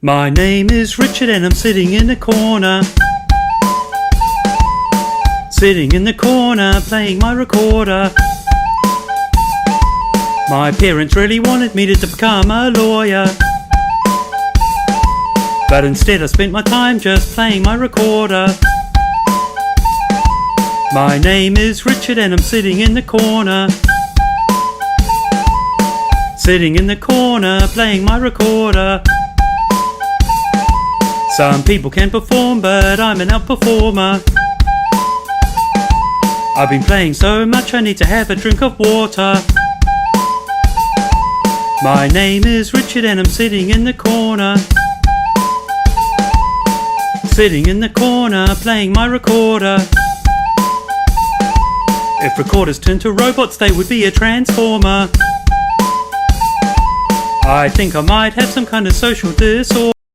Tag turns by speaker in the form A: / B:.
A: My name is Richard and I'm sitting in the corner. Sitting in the corner playing my recorder. My parents really wanted me to become a lawyer, but instead I spent my time just playing my recorder. My name is Richard and I'm sitting in the corner. Sitting in the corner playing my recorder. Some people can perform, but I'm an outperformer. I've been playing so much I need to have a drink of water. My name is Richard and I'm sitting in the corner. Sitting in the corner playing my recorder. If recorders turned to robots, they would be a transformer. I think I might have some kind of social disorder.